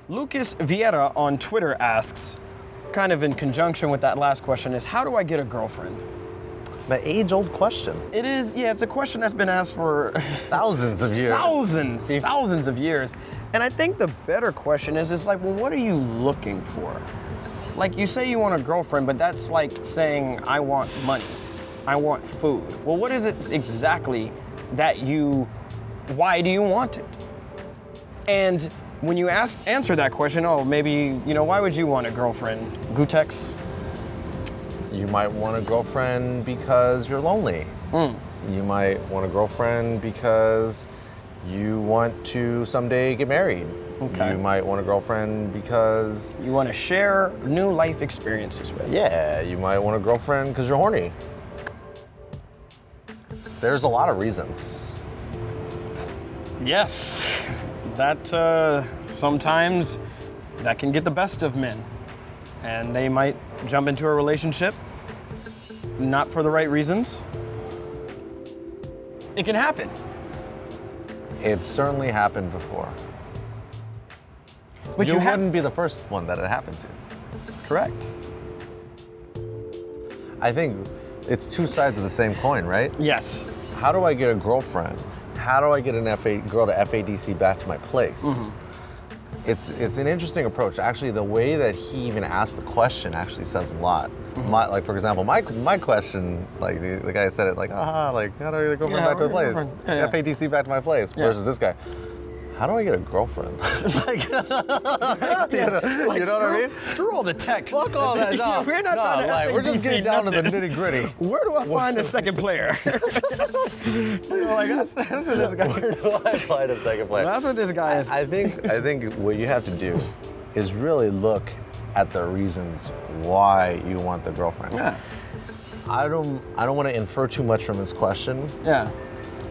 Lucas Vieira on Twitter asks, kind of in conjunction with that last question, is how do I get a girlfriend? The age-old question. It is, yeah, it's a question that's been asked for thousands of years. Thousands of years. And I think the better question is like, well, what are you looking for? Like, you say you want a girlfriend, but that's like saying, I want money. I want food. Well, what is it exactly that why do you want it? And when you answer that question, maybe, why would you want a girlfriend? Gootecks? You might want a girlfriend because you're lonely. You might want a girlfriend because you want to someday get married. Okay. You might want a girlfriend because you want to share new life experiences with. Yeah, you might want a girlfriend because you're horny. There's a lot of reasons. Yes, that sometimes that can get the best of men, and they might jump into a relationship not for the right reasons. It can happen. It's certainly happened before. But you wouldn't be the first one that it happened to. Correct. I think it's two sides of the same coin, right? Yes. How do I get a girlfriend? How do I get a girl to FADC back to my place? Mm-hmm. It's an interesting approach. Actually, the way that he even asked the question actually says a lot. Mm-hmm. For example, my question, like the guy said it like, how do I get a girlfriend back to my place? FADC back to my place. Versus this guy, how do I get a girlfriend? Like, you know what I mean? Screw all the tech. Fuck all that. No, we're not trying to we're just getting down to the nitty gritty. Where do I find a second player? That's this guy. Where do I find a second player? That's what this guy is. I think what you have to do is really look at the reasons why you want the girlfriend. Yeah. I don't want to infer too much from his question. Yeah.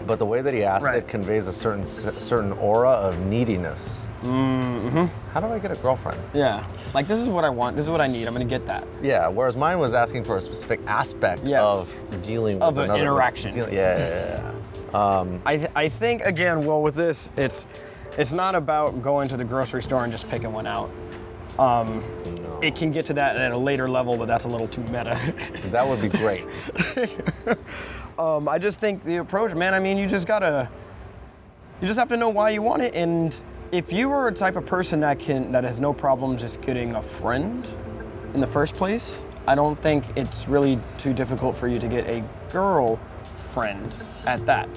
But the way that he asked it conveys a certain aura of neediness. Mm-hmm. How do I get a girlfriend? Yeah. Like, this is what I want. This is what I need. I'm going to get that. Yeah. Whereas mine was asking for a specific aspect of dealing with an interaction. I think, again, well, with this, it's not about going to the grocery store and just picking one out. No. It can get to that at a later level, but that's a little too meta. That would be great. I just think the approach, man, I mean, you just have to know why you want it. And if you are a type of person that has no problem just getting a friend in the first place, I don't think it's really too difficult for you to get a girlfriend at that.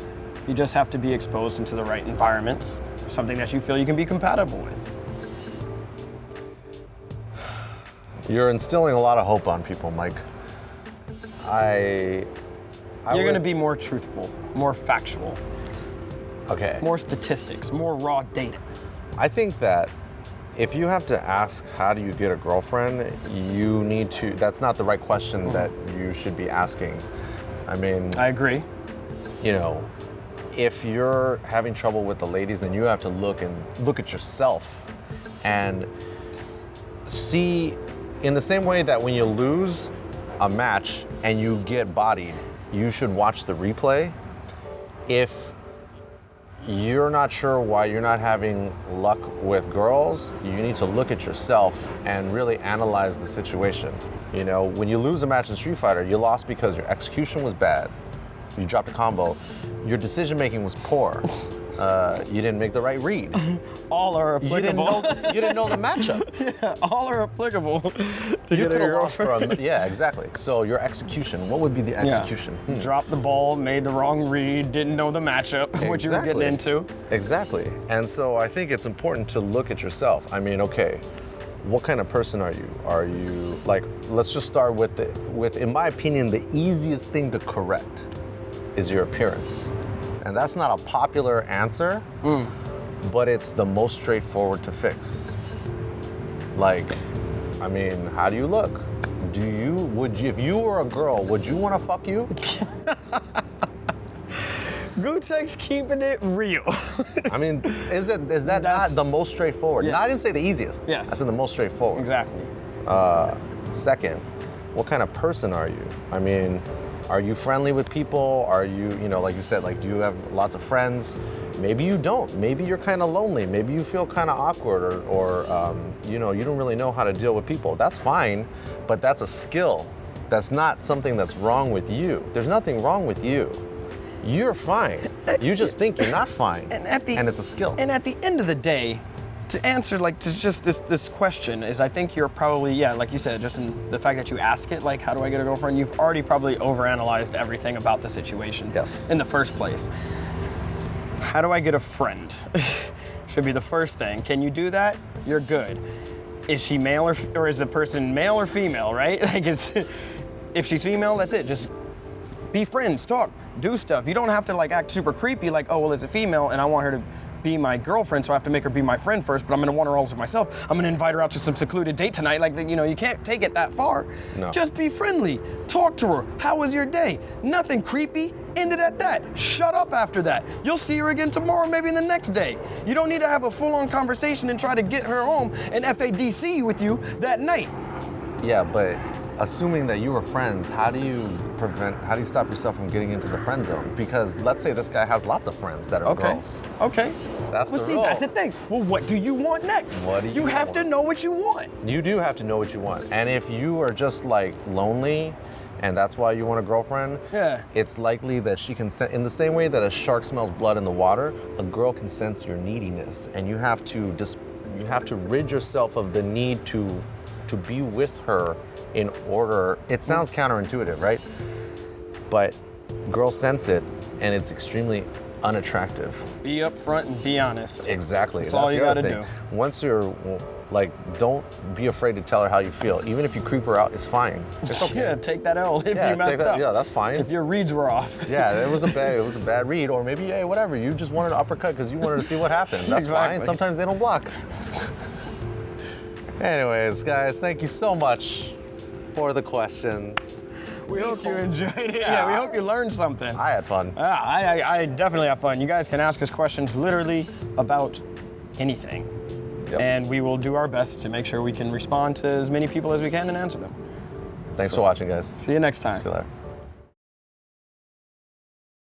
You just have to be exposed into the right environments, something that you feel you can be compatible with. You're instilling a lot of hope on people, Mike. You're going to be more truthful, more factual. Okay. More statistics, more raw data. I think that if you have to ask how do you get a girlfriend, that's not the right question that you should be asking. I mean, I agree. If you're having trouble with the ladies, then you have to look at yourself and see, in the same way that when you lose a match and you get bodied, you should watch the replay. If you're not sure why you're not having luck with girls, you need to look at yourself and really analyze the situation. When you lose a match in Street Fighter, you lost because your execution was bad. You dropped a combo. Your decision making was poor. You didn't make the right read. All are applicable. You didn't know the matchup. Yeah, all are applicable to you get a girlfriend. Yeah, exactly. So your execution, what would be the execution? Yeah. Dropped the ball, made the wrong read, didn't know the matchup, what you were getting into. Exactly. And so I think it's important to look at yourself. I mean, okay, what kind of person are you? Are you, let's just start with, in my opinion, the easiest thing to correct is your appearance. And that's not a popular answer, but it's the most straightforward to fix. How do you look? If you were a girl, would you want to fuck you? Gootecks keeping it real. I mean, is that not the most straightforward? Yes. No, I didn't say the easiest. Yes. I said the most straightforward. Exactly. Second, what kind of person are you? I mean, are you friendly with people? Are you, like you said, do you have lots of friends? Maybe you don't. Maybe you're kind of lonely. Maybe you feel kind of awkward, or you know, you don't really know how to deal with people. That's fine, but that's a skill. That's not something that's wrong with you. There's nothing wrong with you. You're fine. You just think you're not fine, and it's a skill. And at the end of the day, to answer to just this question is, I think you're probably, like you said, just in the fact that you ask it, like, how do I get a girlfriend? You've already probably overanalyzed everything about the situation. Yes. In the first place. How do I get a friend? Should be the first thing. Can you do that? You're good. Is she male or is the person male or female, right? Like, if she's female, that's it. Just be friends, talk, do stuff. You don't have to act super creepy, like, oh, well, it's a female and I want her to be my girlfriend, so I have to make her be my friend first, but I'm gonna want her all to myself. I'm gonna invite her out to some secluded date tonight. You can't take it that far. No. Just be friendly. Talk to her. How was your day? Nothing creepy. End it at that. Shut up after that. You'll see her again tomorrow, maybe the next day. You don't need to have a full-on conversation and try to get her home and FADC with you that night. Yeah, but assuming that you were friends, how do you stop yourself from getting into the friend zone? Because let's say this guy has lots of friends that are girls. Okay. That's the rule. That's the thing. Well, what do you want next? What do you have want? to know what you want. You do have to know what you want. And if you are just lonely and that's why you want a girlfriend, it's likely that she can sense, in the same way that a shark smells blood in the water, a girl can sense your neediness, and you have to rid yourself of the need to be with her in order. It sounds counterintuitive, right? But girls sense it, and it's extremely unattractive. Be upfront and be honest. Exactly. That's all you gotta do. Once you're don't be afraid to tell her how you feel. Even if you creep her out, it's fine. It's okay. Yeah, take that L if you messed up. Yeah, that's fine. If your reads were off. Yeah, it was a bad read, or maybe, hey, whatever. You just wanted to uppercut because you wanted to see what happened. That's fine. Sometimes they don't block. Anyways, guys, thank you so much for the questions. We hope you enjoyed it. Yeah, we hope you learned something. I had fun. I definitely have fun. You guys can ask us questions literally about anything. Yep. And we will do our best to make sure we can respond to as many people as we can and answer them. Thanks for watching, guys. See you next time. See you later.